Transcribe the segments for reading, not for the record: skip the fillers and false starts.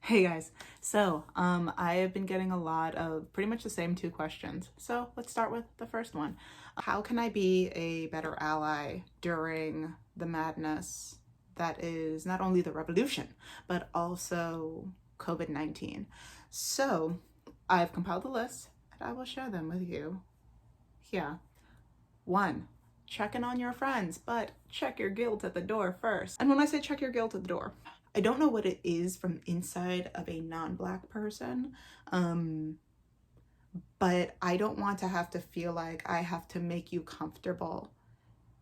Hey guys, so I have been getting a lot of pretty much the same two questions. So let's start with the first one. How can I be a better ally during the madness that is not only the revolution, but also COVID-19? So I've compiled a list and I will share them with you. Yeah. 1. Checking on your friends, but check your guilt at the door first. And when I say check your guilt at the door, I don't know what it is from inside of a non-Black person, but I don't want to have to feel like I have to make you comfortable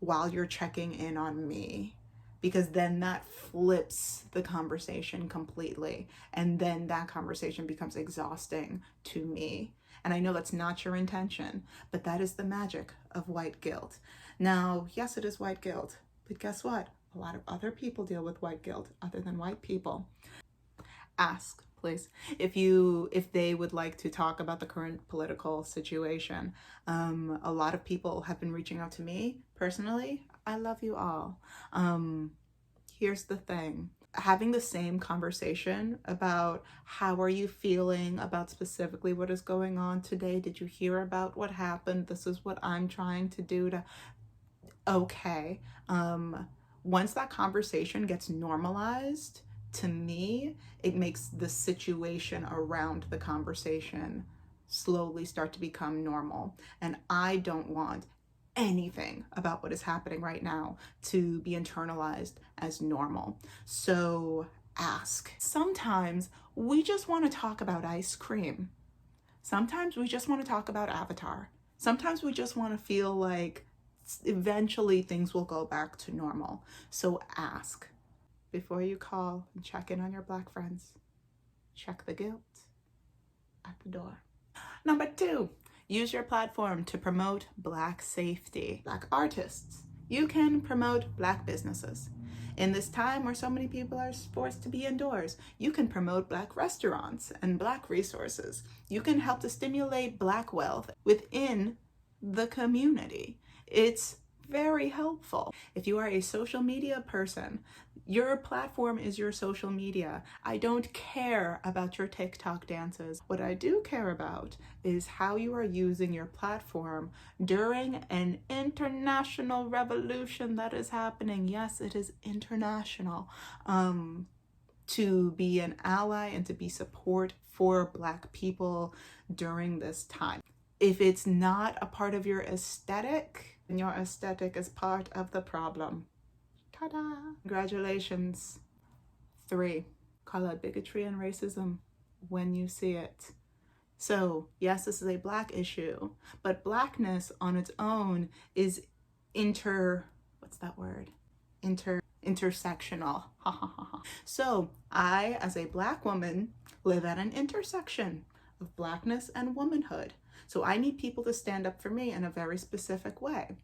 while you're checking in on me, because then that flips the conversation completely, and then that conversation becomes exhausting to me. And I know that's not your intention, but that is the magic of white guilt. Now, yes, it is white guilt, but guess what? A lot of other people deal with white guilt other than white people. Ask, please, if they would like to talk about the current political situation. A lot of people have been reaching out to me personally. I love you all. Here's the thing. Having the same conversation about how are you feeling about specifically what is going on today? Did you hear about what happened? This is what I'm trying to do to... Okay. Once that conversation gets normalized, to me, it makes the situation around the conversation slowly start to become normal. And I don't want anything about what is happening right now to be internalized as normal. So ask. Sometimes we just want to talk about ice cream. Sometimes we just want to talk about Avatar. Sometimes we just want to feel like eventually things will go back to normal. So ask. Before you call and check in on your Black friends, check the guilt at the door. Number 2, use your platform to promote Black safety. Black artists. You can promote Black businesses. In this time where so many people are forced to be indoors, you can promote Black restaurants and Black resources. You can help to stimulate Black wealth within the community. It's very helpful. If you are a social media person, your platform is your social media. I don't care about your TikTok dances. What I do care about is how you are using your platform during an international revolution that is happening. Yes, it is international. To be an ally and to be support for Black people during this time. If it's not a part of your aesthetic, then your aesthetic is part of the problem. Ta-da! Congratulations. 3, call out bigotry and racism when you see it. So yes, this is a Black issue, but Blackness on its own is intersectional. So I, as a Black woman, live at an intersection of Blackness and womanhood. So I need people to stand up for me in a very specific way.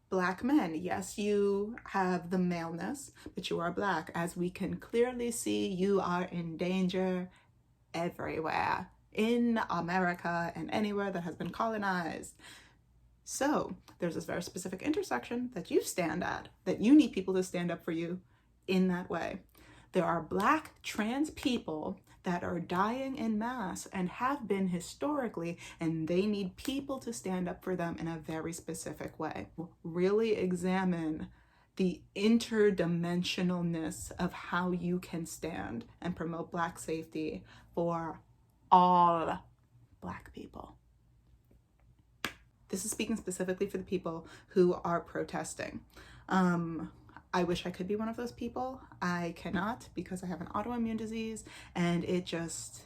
Black men, yes, you have the maleness, but you are Black. As we can clearly see, you are in danger everywhere in America and anywhere that has been colonized. So there's this very specific intersection that you stand at, that you need people to stand up for you in that way. There are Black trans people that are dying en masse and have been historically, and they need people to stand up for them in a very specific way. Really examine the interdimensionalness of how you can stand and promote Black safety for all Black people. This is speaking specifically for the people who are protesting. I wish I could be one of those people. I cannot, because I have an autoimmune disease, and it just,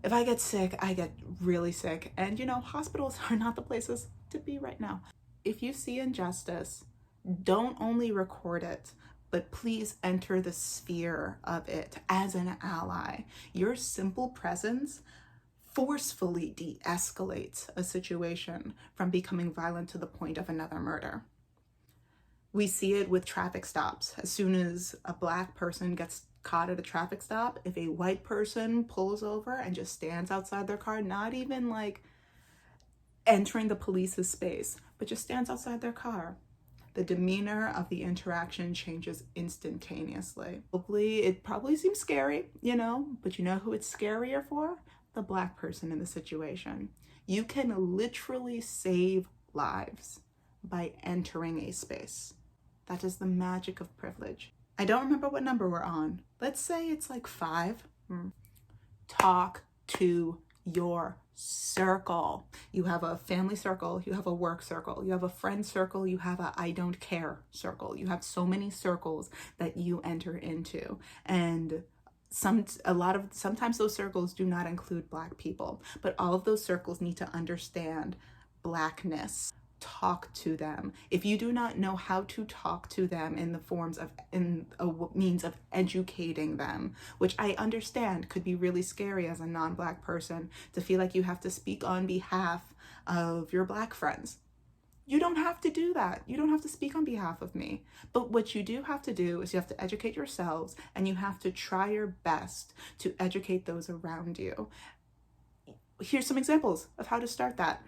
if I get sick, I get really sick. And you know, hospitals are not the places to be right now. If you see injustice, don't only record it, but please enter the sphere of it as an ally. Your simple presence forcefully de-escalates a situation from becoming violent to the point of another murder. We see it with traffic stops. As soon as a Black person gets caught at a traffic stop, if a white person pulls over and just stands outside their car, not even like entering the police's space, but just stands outside their car, the demeanor of the interaction changes instantaneously. It probably seems scary, you know, but you know who it's scarier for? The Black person in the situation. You can literally save lives by entering a space. That is the magic of privilege. I don't remember what number we're on. Let's say it's like 5. Talk to your circle. You have a family circle, you have a work circle, you have a friend circle, you have a I don't care circle. You have so many circles that you enter into. And sometimes those circles do not include Black people, but all of those circles need to understand Blackness. Talk to them. If you do not know how to talk to them in a means of educating them, which I understand could be really scary as a non-Black person, to feel like you have to speak on behalf of your Black friends. You don't have to do that. You don't have to speak on behalf of me. But what you do have to do is you have to educate yourselves, and you have to try your best to educate those around you. Here's some examples of how to start that.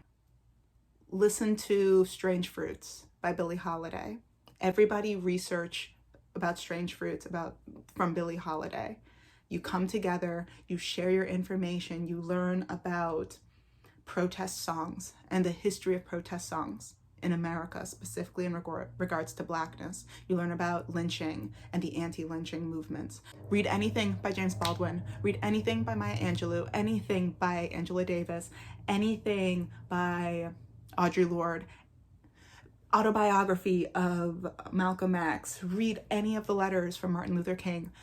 Listen to Strange Fruits by Billie Holiday. Everybody research about Strange Fruits from Billie Holiday. You come together, you share your information, you learn about protest songs and the history of protest songs in America, specifically in regards to Blackness. You learn about lynching and the anti-lynching movements. Read anything by James Baldwin. Read anything by Maya Angelou, anything by Angela Davis, anything by Audre Lorde, autobiography of Malcolm X. Read any of the letters from Martin Luther King.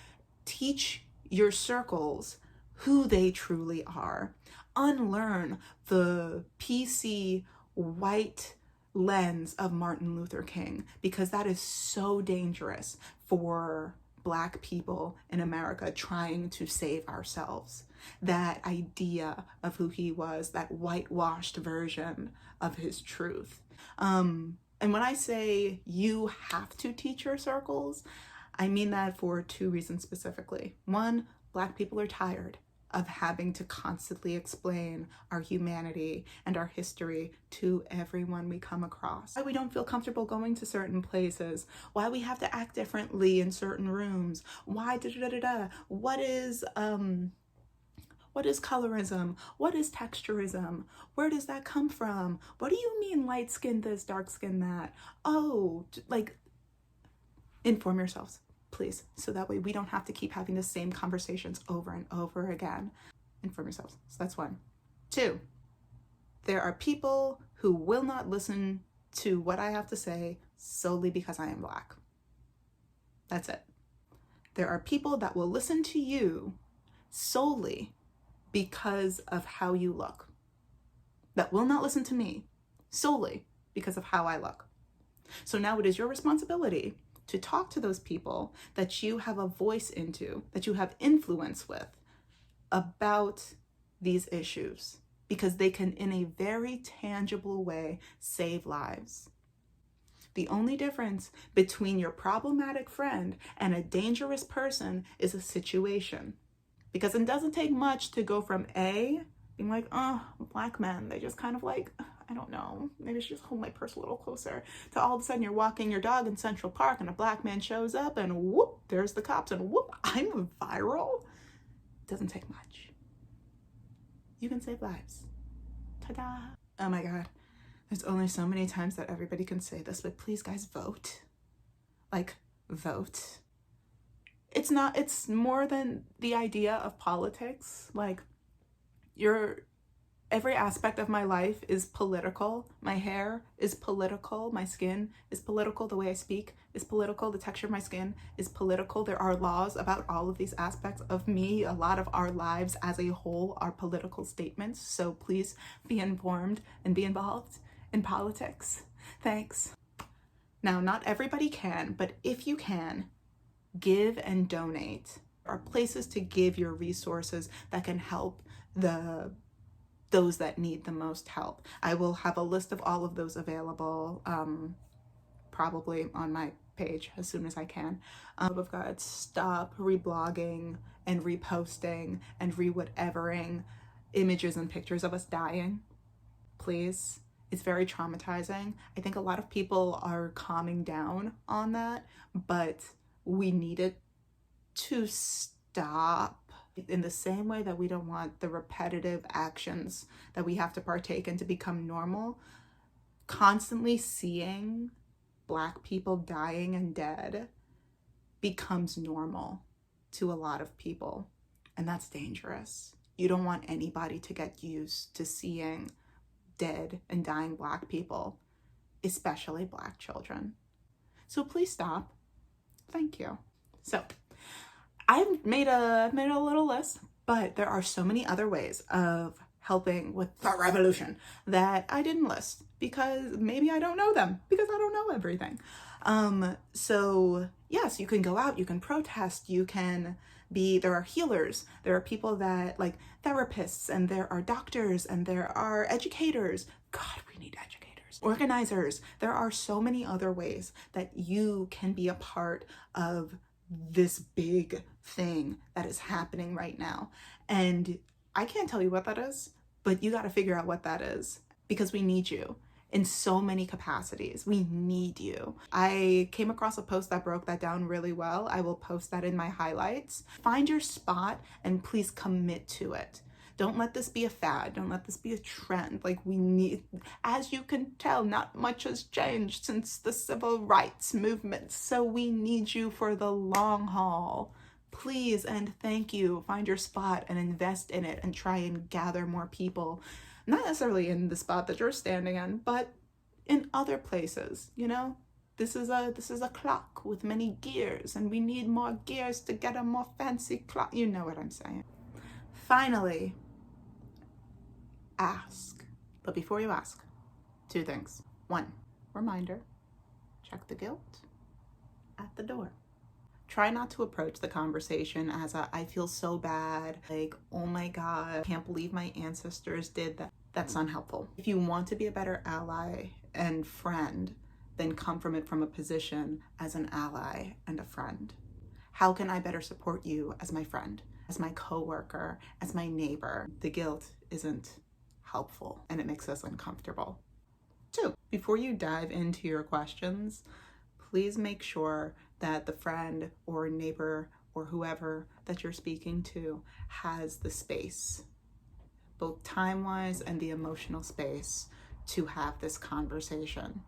Teach your circles who they truly are. Unlearn the PC white lens of Martin Luther King, because that is so dangerous for Black people in America trying to save ourselves. That idea of who he was, that whitewashed version of his truth. And when I say you have to teach your circles, I mean that for 2 reasons specifically. 1, Black people are tired of having to constantly explain our humanity and our history to everyone we come across. Why we don't feel comfortable going to certain places, why we have to act differently in certain rooms, why What is colorism? What is texturism? Where does that come from? What do you mean light skin this, dark skin that? Oh, like, inform yourselves, please, so that way we don't have to keep having the same conversations over and over again. Inform yourselves. So that's 1. 2, there are people who will not listen to what I have to say solely because I am Black. That's it. There are people that will listen to you solely because of how you look, that will not listen to me solely because of how I look. So now it is your responsibility to talk to those people that you have a voice into, that you have influence with, about these issues, because they can, in a very tangible way, save lives. The only difference between your problematic friend and a dangerous person is a situation. Because it doesn't take much to go from A, being like, oh, Black men, they just kind of like, I don't know, maybe I should just hold my purse a little closer, to all of a sudden you're walking your dog in Central Park and a Black man shows up and whoop, there's the cops, and whoop, I'm viral. It doesn't take much. You can save lives. Ta-da. Oh my God. There's only so many times that everybody can say this, but please, guys, vote. Like, vote. It's more than the idea of politics. Like, every aspect of my life is political. My hair is political. My skin is political. The way I speak is political. The texture of my skin is political. There are laws about all of these aspects of me. A lot of our lives as a whole are political statements. So please be informed and be involved in politics. Thanks. Now, not everybody can, but if you can, give and donate. There are places to give your resources that can help those that need the most help. I will have a list of all of those available, probably on my page as soon as I can. Of God, stop reblogging and reposting and re-whatevering images and pictures of us dying. Please. It's very traumatizing. I think a lot of people are calming down on that, but we need it to stop. In the same way that we don't want the repetitive actions that we have to partake in to become normal, constantly seeing Black people dying and dead becomes normal to a lot of people, and that's dangerous. You don't want anybody to get used to seeing dead and dying Black people, especially Black children. So please stop. Thank you. So I've made a little list, but there are so many other ways of helping with the revolution that I didn't list because maybe I don't know them, because I don't know everything. So yes, you can go out, you can protest, you can there are healers, there are people that like therapists, and there are doctors, and there are educators. God, we need educators. Organizers. There are so many other ways that you can be a part of this big thing that is happening right now. And I can't tell you what that is, but you got to figure out what that is, because we need you in so many capacities. We need you. I came across a post that broke that down really well. I will post that in my highlights. Find your spot and please commit to it. Don't let this be a fad. Don't let this be a trend. Like, we need, as you can tell, not much has changed since the civil rights movement. So we need you for the long haul. Please and thank you. Find your spot and invest in it and try and gather more people. Not necessarily in the spot that you're standing in, but in other places, you know? This is a clock with many gears, and we need more gears to get a more fancy clock. You know what I'm saying. Finally, ask. But before you ask, 2 things. 1, reminder, check the guilt at the door. Try not to approach the conversation as I feel so bad, like, oh my God, I can't believe my ancestors did that. That's unhelpful. If you want to be a better ally and friend, then come from it from a position as an ally and a friend. How can I better support you as my friend, as my coworker, as my neighbor? The guilt isn't helpful, and it makes us uncomfortable. 2, before you dive into your questions, please make sure that the friend or neighbor or whoever that you're speaking to has the space, both time-wise and the emotional space, to have this conversation.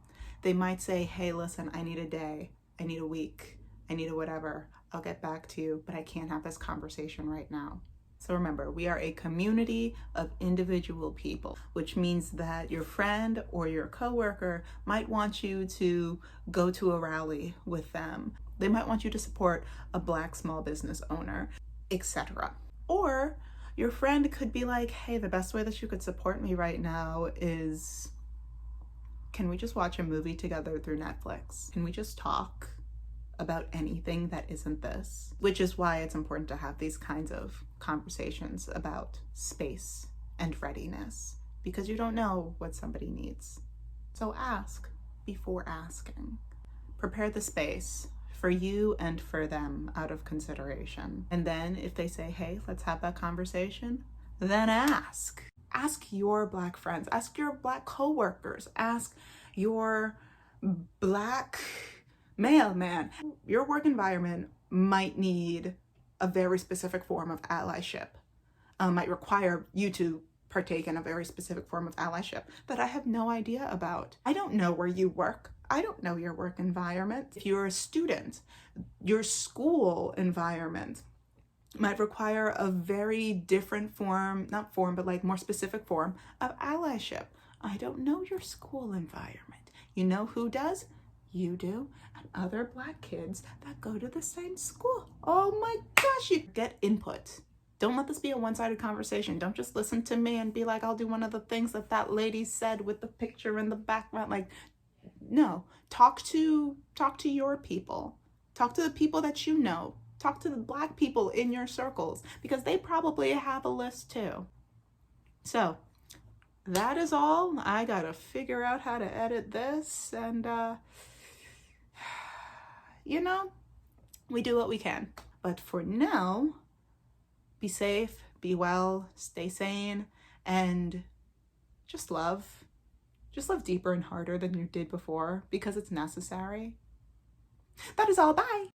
They might say, hey, listen, I need a day, I need a week, I need a whatever, I'll get back to you, but I can't have this conversation right now. So remember, we are a community of individual people, which means that your friend or your coworker might want you to go to a rally with them. They might want you to support a Black small business owner, etc. Or your friend could be like, hey, the best way that you could support me right now is, can we just watch a movie together through Netflix? Can we just talk about anything that isn't this? Which is why it's important to have these kinds of conversations about space and readiness, because you don't know what somebody needs. So ask before asking. Prepare the space for you and for them out of consideration. And then if they say, hey, let's have that conversation, then ask. Ask your Black friends, ask your Black coworkers, ask your Black mailman. Your work environment might need a very specific form of allyship, might require you to partake in a very specific form of allyship that I have no idea about. I don't know where you work. I don't know your work environment. If you're a student, your school environment might require a very different form, not form, but like more specific form of allyship. I don't know your school environment. You know who does? You do, and other Black kids that go to the same school. Oh my gosh, you get input. Don't let this be a one-sided conversation. Don't just listen to me and be like, I'll do one of the things that lady said with the picture in the background. Like, no, talk to your people. Talk to the people that you know. Talk to the Black people in your circles, because they probably have a list too. So that is all. I gotta figure out how to edit this, and you know, we do what we can. But for now, be safe, be well, stay sane, and just love. Just love deeper and harder than you did before because it's necessary. That is all. Bye.